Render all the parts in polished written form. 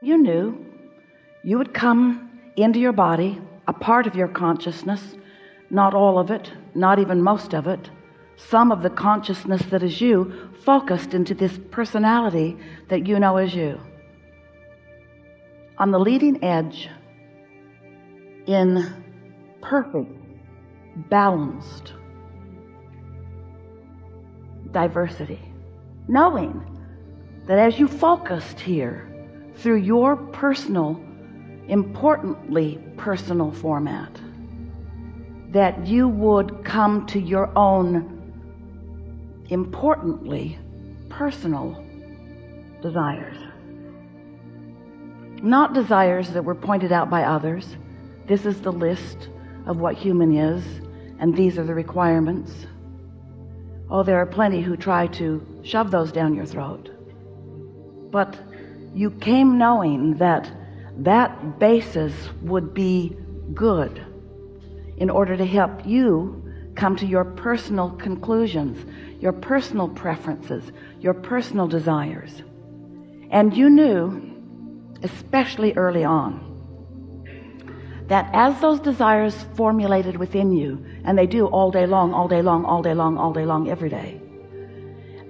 You knew you would come into your body, a part of your consciousness, not all of it, not even most of it, some of the consciousness that is you, focused into this personality that you know as you. On the leading edge, in perfect, balanced diversity, knowing that as you focused here through your personal, importantly personal format, that you would come to your own importantly personal desires, not desires that were pointed out by others. This is the list of what human is, and these are the requirements. Oh, there are plenty who try to shove those down your throat, but you came knowing that that basis would be good in order to help you come to your personal conclusions, your personal preferences, your personal desires. And you knew, especially early on, that as those desires formulated within you, and they do all day long, all day long, all day long, all day long, every day,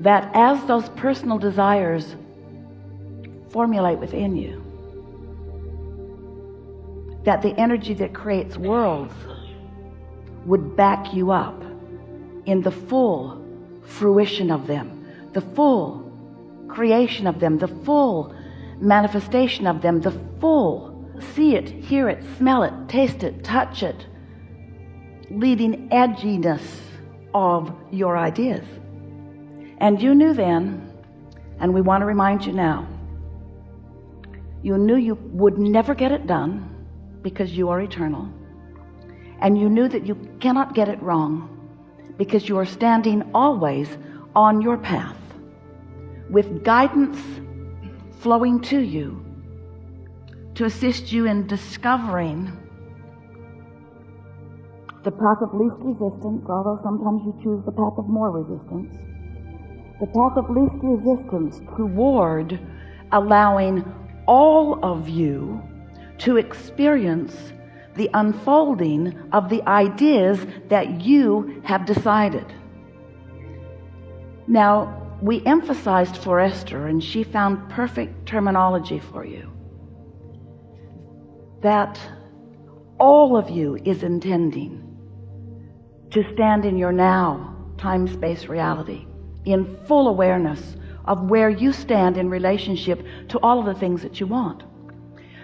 that as those personal desires formulate within you, that the energy that creates worlds would back you up in the full fruition of them, the full creation of them, the full manifestation of them, the full see it, hear it, smell it, taste it, touch it, leading edginess of your ideas. And you knew then, and we want to remind you now, you knew you would never get it done because you are eternal, and you knew that you cannot get it wrong because you are standing always on your path with guidance flowing to you to assist you in discovering the path of least resistance, although sometimes you choose the path of more resistance, the path of least resistance toward allowing all of you to experience the unfolding of the ideas that you have decided. Now, we emphasized for Esther, and she found perfect terminology for you, that all of you is intending to stand in your now time-space reality in full awareness of where you stand in relationship to all of the things that you want.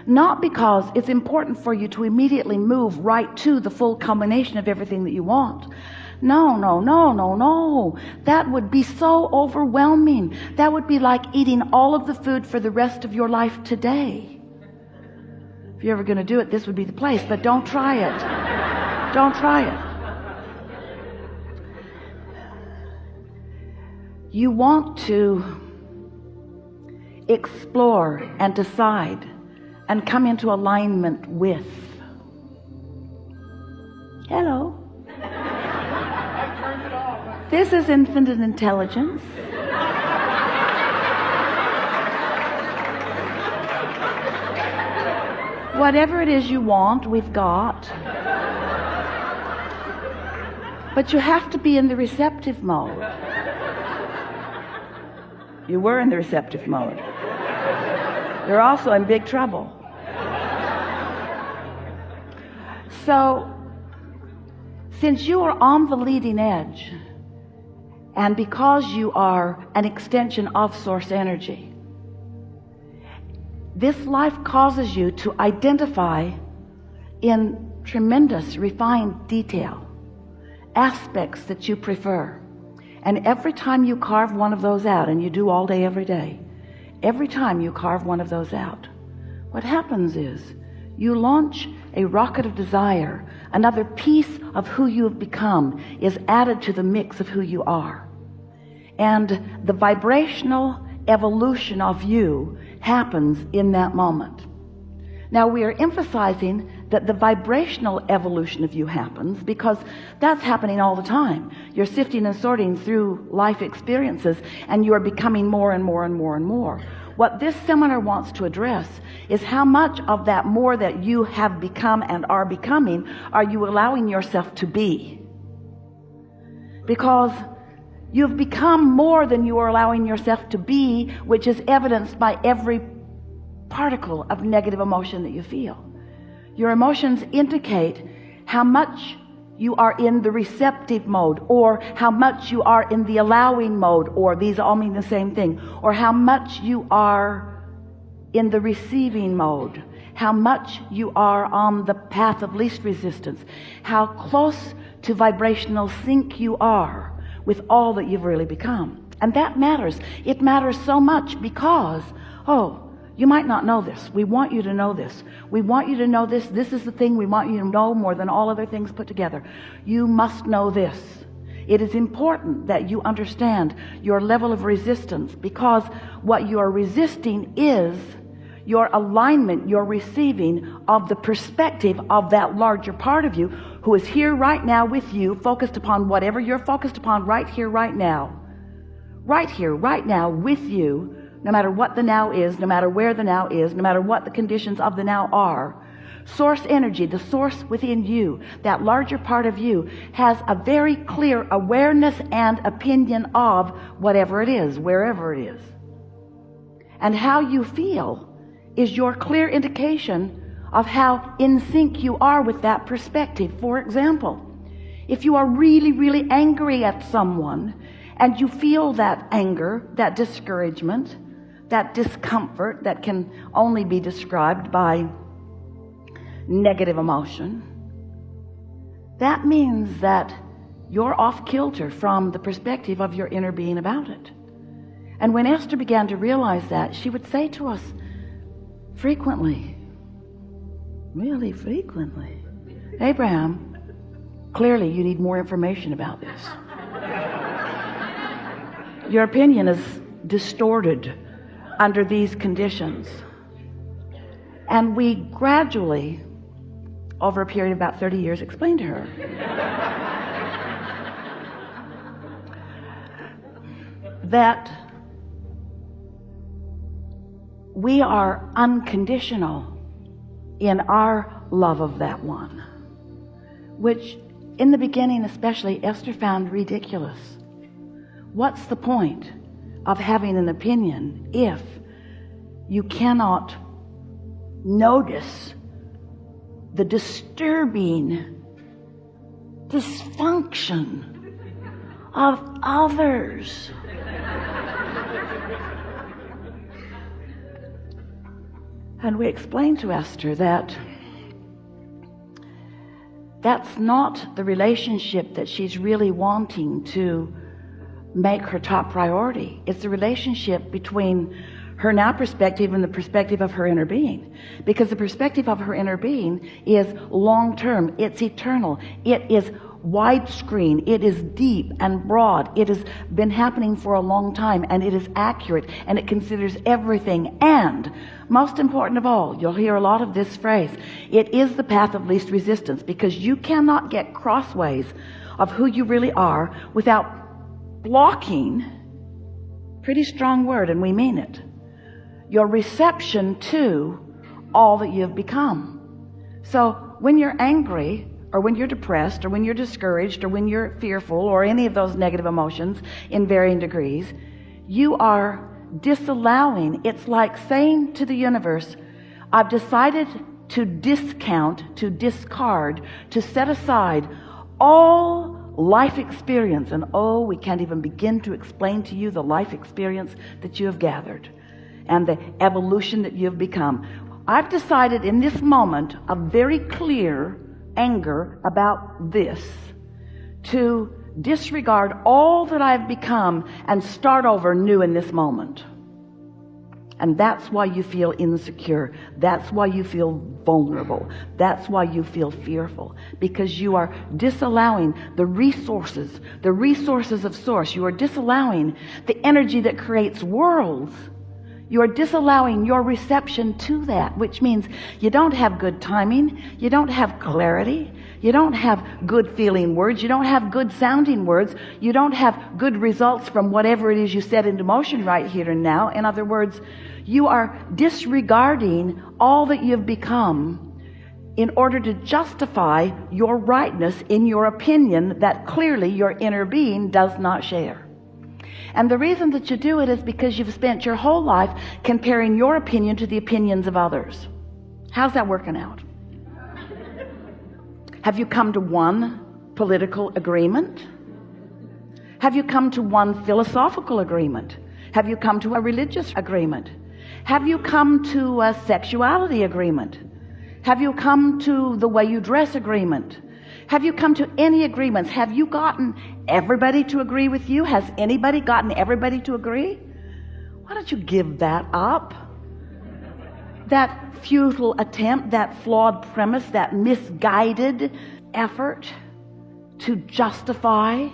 Not because it's important for you to immediately move right to the full culmination of everything that you want. No, no, no, no, no. That would be so overwhelming. That would be like eating all of the food for the rest of your life today. If you're ever going to do it, this would be the place, but don't try it. Don't try it. You want to explore and decide and come into alignment with. Hello. This is infinite intelligence. Whatever it is you want, we've got. But you have to be in the receptive mode. You were in the receptive mode. You're also in big trouble. So, since you are on the leading edge, and because you are an extension of source energy, this life causes you to identify in tremendous refined detail aspects that you prefer. And every time you carve one of those out, and you do all day every day, every time you carve one of those out, what happens is you launch a rocket of desire. Another piece of who you have become is added to the mix of who you are, and the vibrational evolution of you happens in that moment. Now, we are emphasizing that the vibrational evolution of you happens because that's happening all the time. You're sifting and sorting through life experiences, and you are becoming more and more and more and more. What this seminar wants to address is how much of that more that you have become and are becoming are you allowing yourself to be? Because you've become more than you are allowing yourself to be, which is evidenced by every particle of negative emotion that you feel. Your emotions indicate how much you are in the receptive mode, or how much you are in the allowing mode, or these all mean the same thing, or how much you are in the receiving mode, how much you are on the path of least resistance, how close to vibrational sync you are with all that you've really become. And that matters. It matters so much because, you might not know this. We want you to know this. We want you to know this. This is the thing we want you to know more than all other things put together. You must know this. It is important that you understand your level of resistance, because what you are resisting is your alignment, your receiving of the perspective of that larger part of you who is here right now with you, focused upon whatever you're focused upon right here, right now with you. No matter what the now is, no matter where the now is, no matter what the conditions of the now are, source energy, the source within you, that larger part of you, has a very clear awareness and opinion of whatever it is, wherever it is. And how you feel is your clear indication of how in sync you are with that perspective. For example, if you are really, really angry at someone, and you feel that anger, that discouragement, that discomfort that can only be described by negative emotion, that means that you're off kilter from the perspective of your inner being about it. And when Esther began to realize that, she would say to us frequently, really frequently, Abraham, clearly you need more information about this. Your opinion is distorted under these conditions. And we gradually, over a period of about 30 years, explained to her that we are unconditional in our love of that one, which in the beginning especially Esther found ridiculous. What's the point of having an opinion if you cannot notice the disturbing dysfunction of others? And we explained to Esther that that's not the relationship that she's really wanting to make her top priority. It's the relationship between her now perspective and the perspective of her inner being. Because the perspective of her inner being is long-term, it's eternal, it is widescreen, it is deep and broad, it has been happening for a long time, and it is accurate, and it considers everything. And most important of all, you'll hear a lot of this phrase, it is the path of least resistance, because you cannot get crossways of who you really are without blocking, pretty strong word, and we mean it, your reception to all that you've become. So when you're angry, or when you're depressed, or when you're discouraged, or when you're fearful, or any of those negative emotions in varying degrees, you are disallowing. It's like saying to the universe, I've decided to discount, to discard, to set aside all life experience. And we can't even begin to explain to you the life experience that you have gathered and the evolution that you have become. I've decided in this moment of very clear anger about this to disregard all that I've become and start over new in this moment. And that's why you feel insecure. That's why you feel vulnerable. That's why you feel fearful, because you are disallowing the resources of source. You are disallowing the energy that creates worlds. You are disallowing your reception to that, which means you don't have good timing, you don't have clarity, you don't have good feeling words, you don't have good sounding words, you don't have good results from whatever it is you set into motion right here and now. In other words, You are disregarding all that you've become in order to justify your rightness in your opinion that clearly your inner being does not share. And the reason that you do it is because you've spent your whole life comparing your opinion to the opinions of others. How's that working out? Have you come to one political agreement? Have you come to one philosophical agreement? Have you come to a religious agreement? Have you come to a sexuality agreement? Have you come to the way you dress agreement? Have you come to any agreements? Have you gotten everybody to agree with you? Has anybody gotten everybody to agree? Why don't you give that up? That futile attempt, that flawed premise, that misguided effort to justify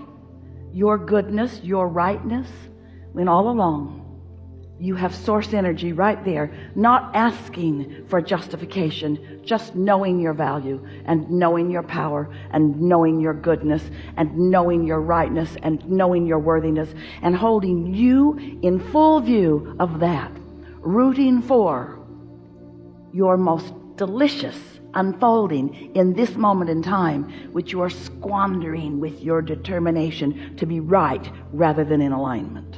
your goodness, your rightness, when all along you have source energy right there, not asking for justification, just knowing your value and knowing your power and knowing your goodness and knowing your rightness and knowing your worthiness, and holding you in full view of that, rooting for your most delicious unfolding in this moment in time, which you are squandering with your determination to be right rather than in alignment.